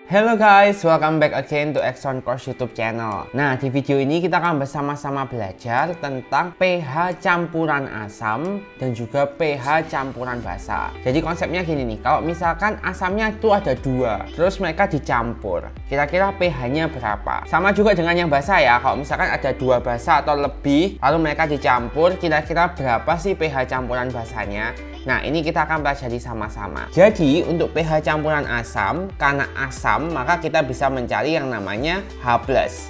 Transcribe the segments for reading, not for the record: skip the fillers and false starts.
Hello guys, welcome back again to Exxon Course YouTube channel. Nah, di video ini kita akan bersama-sama belajar tentang pH campuran asam dan juga pH campuran basa. Jadi konsepnya gini nih, kalau misalkan asamnya itu ada dua, terus mereka dicampur, kira-kira pH-nya berapa? Sama juga dengan yang basa ya, kalau misalkan ada dua basa atau lebih, lalu mereka dicampur, kira-kira berapa sih pH campuran basanya? Nah, ini kita akan pelajari sama-sama. Jadi, untuk pH campuran asam, karena asam, maka kita bisa mencari yang namanya H+,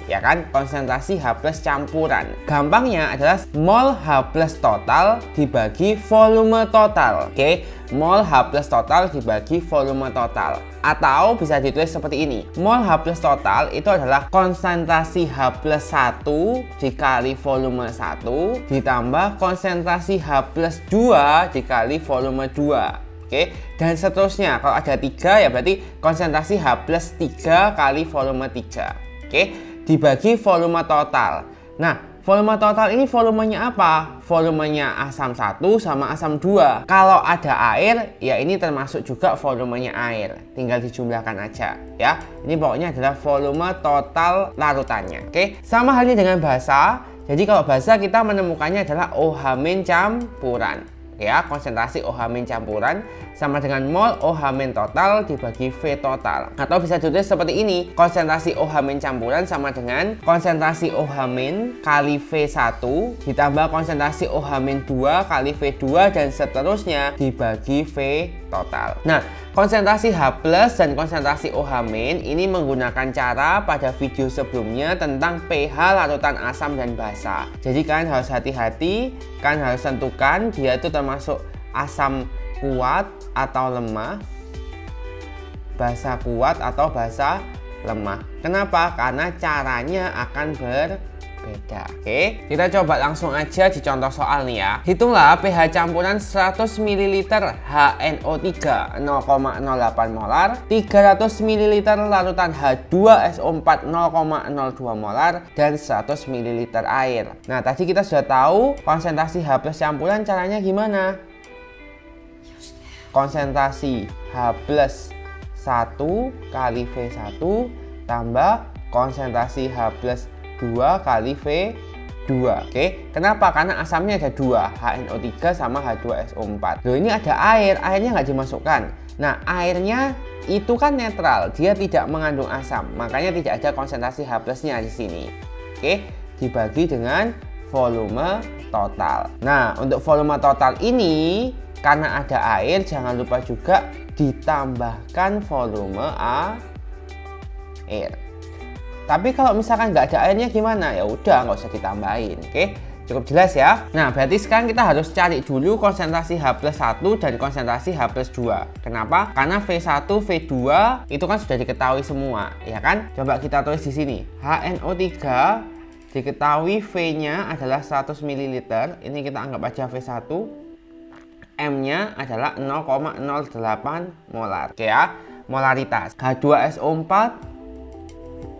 ya kan? Konsentrasi H+ campuran. Gampangnya adalah mol H+ total dibagi volume total. Oke, mol H+ total dibagi volume total. Atau bisa ditulis seperti ini. Mol H+ total itu adalah konsentrasi H+1 dikali volume 1 ditambah konsentrasi H+2 dikali volume 2. Oke, dan seterusnya. Kalau ada 3 ya berarti konsentrasi H+3 kali volume 3. Oke, dibagi volume total. Nah, volume total ini volumenya apa? Volumenya asam 1 sama asam 2. Kalau ada air, ya ini termasuk juga volumenya air. Tinggal dijumlahkan aja ya. Ini pokoknya adalah volume total larutannya. Oke, sama halnya dengan basa. Jadi kalau basa kita menemukannya adalah OH- campuran. Ya, konsentrasi OH- campuran sama dengan mol OH- total dibagi V total. Atau bisa ditulis seperti ini, konsentrasi OH- campuran sama dengan konsentrasi OH- kali V1 ditambah konsentrasi OH- kali V2 dan seterusnya dibagi V total. Nah, konsentrasi H+ dan konsentrasi OH- ini menggunakan cara pada video sebelumnya tentang pH larutan asam dan basa. Jadi kalian harus hati-hati, kalian harus tentukan dia itu termasuk asam kuat atau lemah, basa kuat atau basa lemah. Kenapa? Karena caranya akan berbeda. Oke, kita coba langsung aja di contoh soal nih ya. Hitunglah pH campuran 100 ml HNO3 0,08 molar, 300 ml larutan H2SO4 0,02 molar, dan 100 ml air. Nah, tadi kita sudah tahu konsentrasi H+ campuran caranya gimana? Konsentrasi H+1 kali V1 tambah konsentrasi H+2 kali V2. Oke, kenapa? Karena asamnya ada dua, HNO3 sama H2SO4. Loh, ini ada air, airnya nggak dimasukkan. Nah, airnya itu kan netral, dia tidak mengandung asam, makanya tidak ada konsentrasi H+-nya di sini. Oke, dibagi dengan volume total. Nah, untuk volume total ini karena ada air, jangan lupa juga ditambahkan volume air. Tapi kalau misalkan nggak ada airnya gimana? Ya udah, nggak usah ditambahin. Oke, cukup jelas ya. Nah, berarti sekarang kita harus cari dulu konsentrasi H+1 dan konsentrasi H+2. Kenapa? Karena V1, V2 itu kan sudah diketahui semua, ya kan? Coba kita tulis di sini. HNO3 diketahui V-nya adalah 100 ml. Ini kita anggap aja V1. M-nya adalah 0,08 molar. Oke ya, molaritas. H2SO4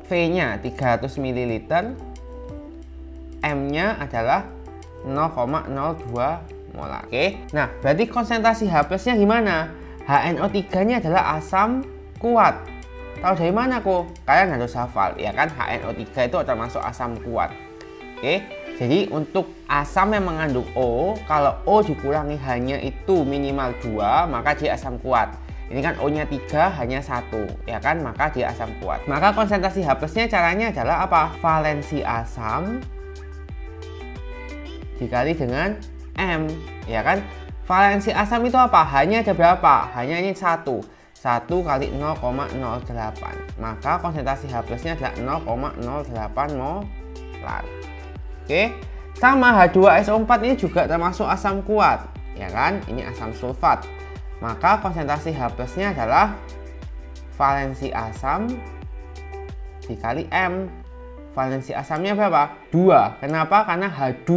V-nya 300 ml, M-nya adalah 0,02 molar. Oke. Nah, berarti konsentrasi H+-nya gimana? HNO3-nya adalah asam kuat. Tahu dari mana kok? Kalian harus hafal, ya kan? HNO3 itu termasuk asam kuat. Oke. Jadi untuk asam yang mengandung O, kalau O dikurangi hanya itu minimal 2, maka dia asam kuat. Ini kan O-nya 3, hanya 1, ya kan? Maka dia asam kuat. Maka konsentrasi H+-nya caranya adalah apa? Valensi asam dikali dengan M, ya kan? Valensi asam itu apa? Hanya ada berapa? Hanya ini 1. 1 kali 0,08. Maka konsentrasi H+-nya adalah 0,08 molar. Oke, sama H2SO4 ini juga termasuk asam kuat, ya kan? Ini asam sulfat. Maka konsentrasi H+-nya adalah valensi asam dikali M. Valensi asamnya berapa? 2. Kenapa? Karena H2,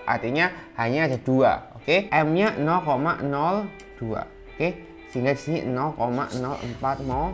artinya hanya ada 2. Oke, M-nya 0,02. Oke, sehingga di sini 0,04 molar.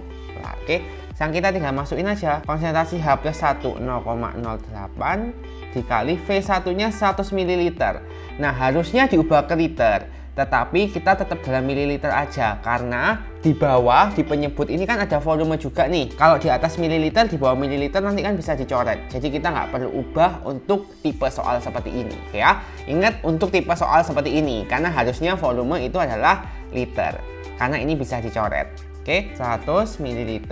Oke, sekarang kita tinggal masukin aja konsentrasi H+1 0,08 dikali V1-nya 100 ml. Nah, harusnya diubah ke liter. tetapi kita tetap dalam mililiter aja karena di bawah di penyebut ini kan ada volume juga nih. Kalau di atas mililiter, di bawah mililiter nanti kan bisa dicoret. Jadi kita nggak perlu ubah untuk tipe soal seperti ini ya. Ingat untuk tipe soal seperti ini karena harusnya volume itu adalah liter. Karena ini bisa dicoret. Oke, 100 ml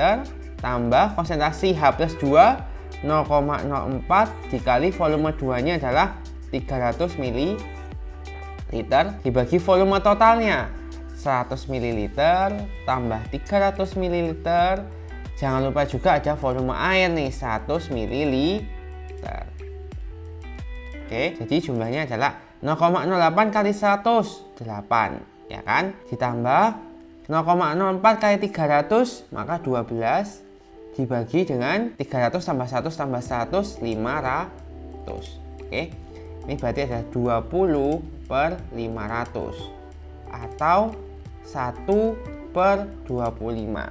tambah konsentrasi H plus 2 0,04 dikali volume 2-nya adalah 300 ml dibagi volume totalnya 100 ml tambah 300 ml. Jangan lupa juga ada volume air nih 100 ml. Oke, jadi jumlahnya adalah 0,08 kali 100 8 ya kan, ditambah 0,04 kali 300 maka 12 dibagi dengan 300 tambah 100 tambah 100 500. Oke, ini berarti ada 20/500 atau 1/25.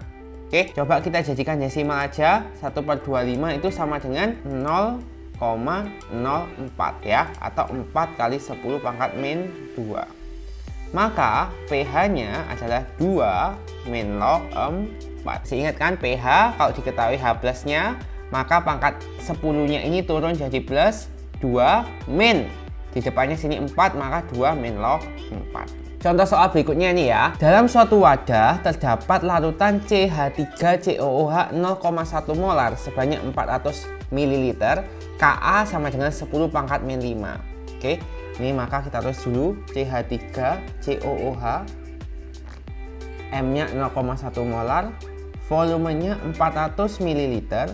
Oke, coba kita jadikan desimal aja. 1/25 itu sama dengan 0,04 ya, atau 4 kali 10 pangkat min 2. Maka pH-nya adalah 2 min log 4. Ingat kan pH kalau diketahui H plusnya, maka pangkat 10-nya ini turun jadi plus 2 min. Di depannya sini 4, maka 2 min log 4. Contoh soal berikutnya nih ya. Dalam suatu wadah terdapat larutan CH3COOH 0,1 molar sebanyak 400 ml. Ka sama dengan 10 pangkat min 5. Oke, ini maka kita tulis dulu CH3COOH. M-nya 0,1 molar, volumenya 400 ml,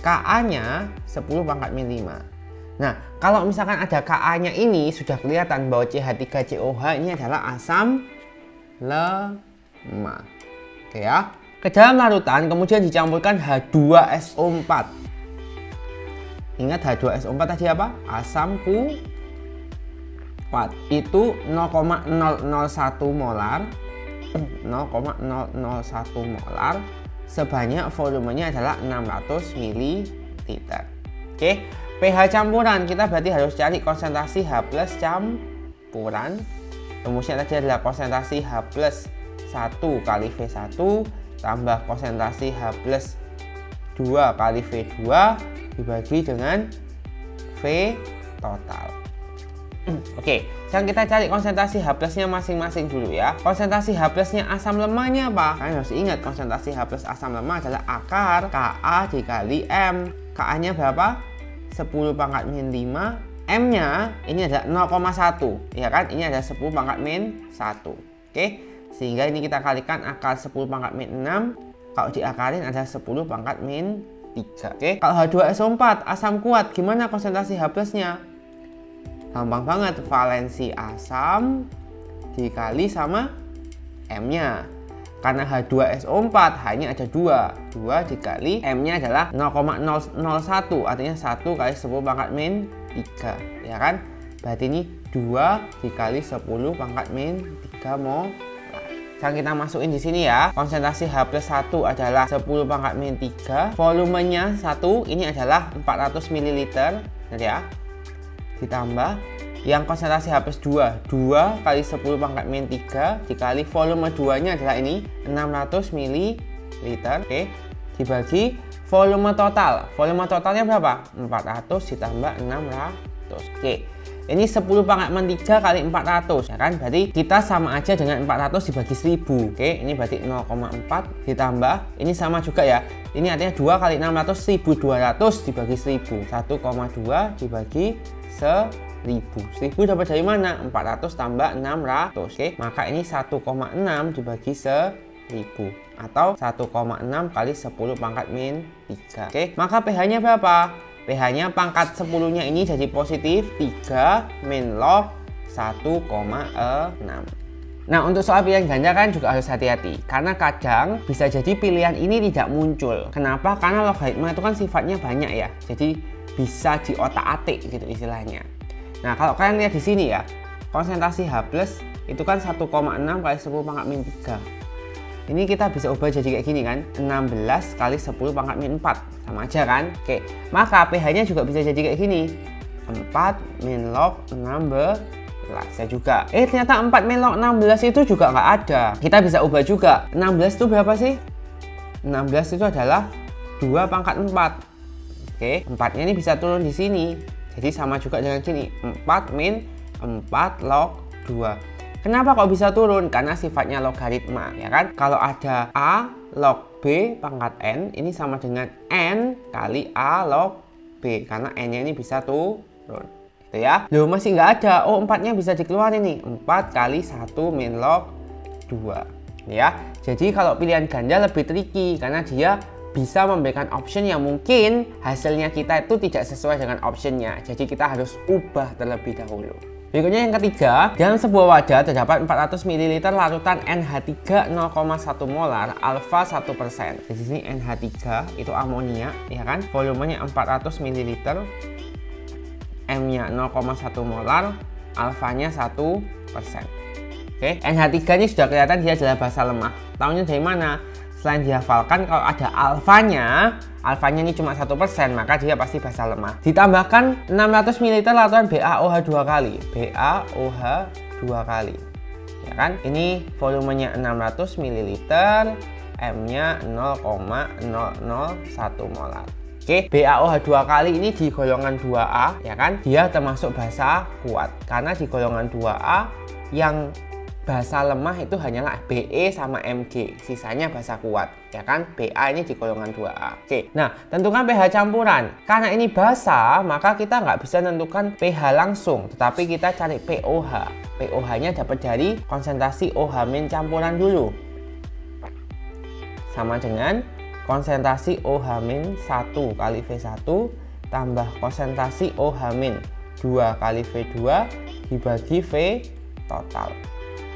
Ka-nya 10 pangkat min 5. Nah, kalau misalkan ada Ka-nya ini sudah kelihatan bahwa CH3COOH ini adalah asam lemah. Oke ya. Ke dalam larutan kemudian dicampurkan H2SO4. Ingat H2SO4 tadi apa? Asam kuat. Itu 0,001 molar. 0,001 molar sebanyak volumenya adalah 600 ml. Oke, pH campuran kita berarti harus cari konsentrasi H plus campuran. Rumusnya tadi adalah konsentrasi H plus 1 kali V1 tambah konsentrasi H plus 2 kali V2 dibagi dengan V total. Oke, sekarang kita cari konsentrasi H plusnya masing-masing dulu ya. Konsentrasi H plusnya asam lemahnya apa? Kalian harus ingat konsentrasi H plus asam lemah adalah akar Ka dikali M. Ka-nya berapa? 10 pangkat min 5. M-nya ini adalah 0,1 ya kan? Ini ada 10 pangkat min 1. Oke, sehingga ini kita kalikan akar 10 pangkat min 6. Kalau diakarin ada 10 pangkat min 3. Oke, kalau H2SO4 asam kuat, gimana konsentrasi H plusnya? Gampang banget, valensi asam dikali sama M-nya. Karena H2SO4 hanya ada 2 dikali M-nya adalah 0,001, artinya 1 kali 10 pangkat min 3 ya kan. Berarti ini 2 dikali 10 pangkat min 3 mol. Sekarang kita masukin di sini ya. Konsentrasi H plus 1 adalah 10 pangkat min 3. Volumenya 1 ini adalah 400 ml ya. Ditambah yang konsentrasi H plus 2 kali 10 pangkat min 3 dikali volume 2 nya adalah ini 600 ml. Oke, dibagi volume total. Volume totalnya berapa? 400 ditambah 600. Oke, ini 10 pangkat min 3 kali 400 ya kan, berarti kita sama aja dengan 400 dibagi 1000. Oke, ini berarti 0,4 ditambah ini sama juga ya, ini artinya 2 kali 600 1200 dibagi 1000. 1,2 dibagi 1000 dapat dari mana? 400 tambah 600. Oke, maka ini 1,6 dibagi 1000 atau 1,6 kali 10 pangkat min 3. Oke, maka pH-nya berapa? pH-nya pangkat 10-nya ini jadi positif 3 min log 1,6. Nah, untuk soal pilihan ganda kan juga harus hati-hati karena kadang bisa jadi pilihan ini tidak muncul. Kenapa? Karena logaritma itu kan sifatnya banyak ya, jadi bisa diotak-atik gitu istilahnya. Nah, kalau kalian lihat di sini ya, konsentrasi H plus itu kan 1,6 kali 10 pangkat min 3. Ini kita bisa ubah jadi kayak gini kan, 16 kali 10 pangkat min 4. Sama aja kan? Oke, maka pH-nya juga bisa jadi kayak gini, 4 min log 16. Saya juga. Ternyata 4 min log 16 itu juga nggak ada. Kita bisa ubah juga. 16 itu berapa sih? 16 itu adalah 2 pangkat 4. Oke, 4-nya ini bisa turun di sini. Jadi sama juga dengan gini. 4 min 4 log 2. Kenapa kok bisa turun? Karena sifatnya logaritma, ya kan? Kalau ada A log B pangkat N, ini sama dengan N kali A log B. Karena N-nya ini bisa turun. Itu ya. Loh, masih nggak ada. Oh, 4-nya bisa dikeluarin nih. 4 kali 1 min log 2. Ya. Jadi kalau pilihan ganda lebih tricky karena dia bisa memberikan option yang mungkin hasilnya kita itu tidak sesuai dengan optionnya. Jadi kita harus ubah terlebih dahulu. Berikutnya yang ketiga, dalam sebuah wadah terdapat 400 ml larutan NH3 0,1 molar alfa 1%. Di sini NH3 itu amonia, ya kan? Volumenya 400 ml, M-nya 0,1 molar, alfanya 1%. Oke, NH3 ini sudah kelihatan dia adalah basa lemah. Tahunya dari mana? Selain dihafalkan, kalau ada alfanya ini cuma 1%, maka dia pasti basa lemah. Ditambahkan 600 ml larutan BaOH 2 kali. BaOH 2 kali. Ya kan? Ini volumenya 600 ml, M-nya 0,001 molar. Oke, BaOH 2 kali ini di golongan 2A, ya kan? Dia termasuk basa kuat. Karena di golongan 2A yang basa lemah itu hanyalah Be sama Mg, sisanya basa kuat, ya kan? Ba ini di golongan 2A. Oke, nah tentukan pH campuran. Karena ini basa, maka kita nggak bisa tentukan pH langsung, tetapi kita cari pOH. pOH-nya dapat dari konsentrasi OH- campuran dulu. Sama dengan konsentrasi OH-1 kali V1 tambah konsentrasi OH-2 kali V2 dibagi V total.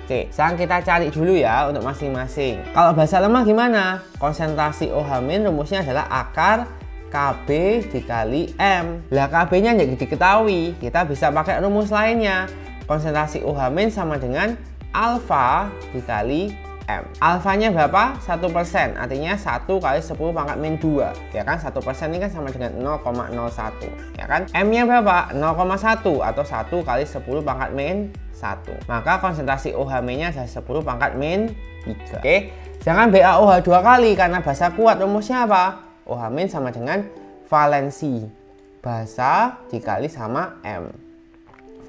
Oke, sekarang kita cari dulu ya untuk masing-masing. Kalau basa lemah gimana? Konsentrasi OH- rumusnya adalah akar Kb dikali M. Lah Kb-nya nggak diketahui, kita bisa pakai rumus lainnya. Konsentrasi OH- sama dengan alfa dikali M. Alfanya berapa? 1%, artinya 1 kali 10 pangkat min 2. Ya kan, 1% ini kan sama dengan 0,01. Ya kan, M-nya berapa? 0,1 atau 1 kali 10 pangkat min 1. Maka konsentrasi OH-nya adalah 10 pangkat min 3. Oke, sedangkan BaOH 2 kali karena basa kuat, rumusnya apa? OH- sama dengan valensi basa dikali sama M.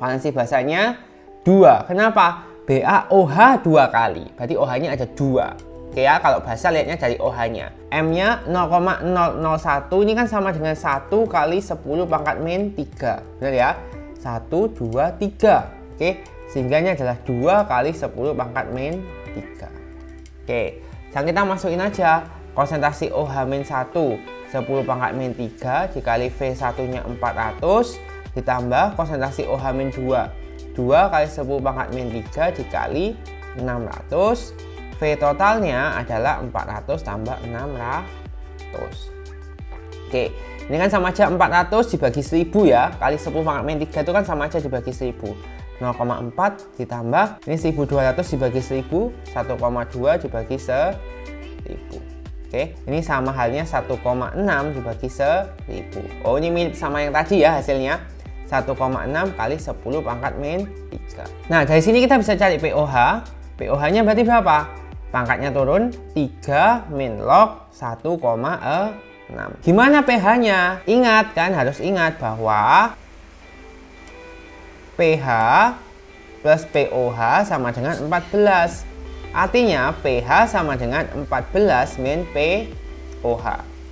Valensi basanya 2. Kenapa? BaOH 2 kali, berarti OH-nya ada 2. Oke ya, kalau basa lihatnya dari OH-nya. M-nya 0,001, ini kan sama dengan 1 kali 10 pangkat min 3. Benar ya? 1, 2, 3. Oke, sehingganya adalah 2 kali 10 pangkat min 3. Oke, sekarang kita masukin aja konsentrasi OH-1 10 pangkat min 3 dikali V1-nya 400 ditambah konsentrasi OH-2 2 kali 10 pangkat min 3 dikali 600. V totalnya adalah 400 tambah 600. Oke, ini kan sama aja 400 dibagi 1000 ya. Kali 10 pangkat min 3 itu kan sama aja dibagi 1000. 0,4 ditambah ini 1200 dibagi 1000, 1,2 dibagi 1000. Oke, ini sama halnya 1,6 dibagi 1000. Oh, ini mirip sama yang tadi ya hasilnya. 1,6 kali 10 pangkat min 3. Nah, dari sini kita bisa cari pOH. pOH-nya berarti berapa? Pangkatnya turun 3 min log 1,6. Gimana pH-nya? Ingat kan, harus ingat bahwa pH plus pOH sama dengan 14. Artinya pH sama dengan 14 min pOH.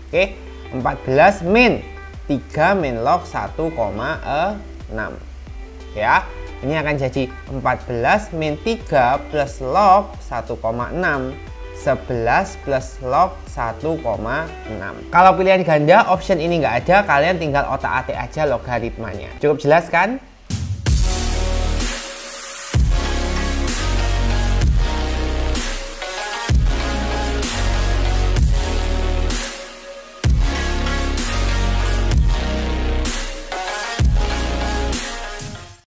Oke, 14 min 3 min log 1,6. Ya, ini akan jadi 14 min 3 plus log 1,6. 11 plus log 1,6. Kalau pilihan ganda option ini nggak ada, kalian tinggal otak-atik aja logaritmanya. Cukup jelas kan?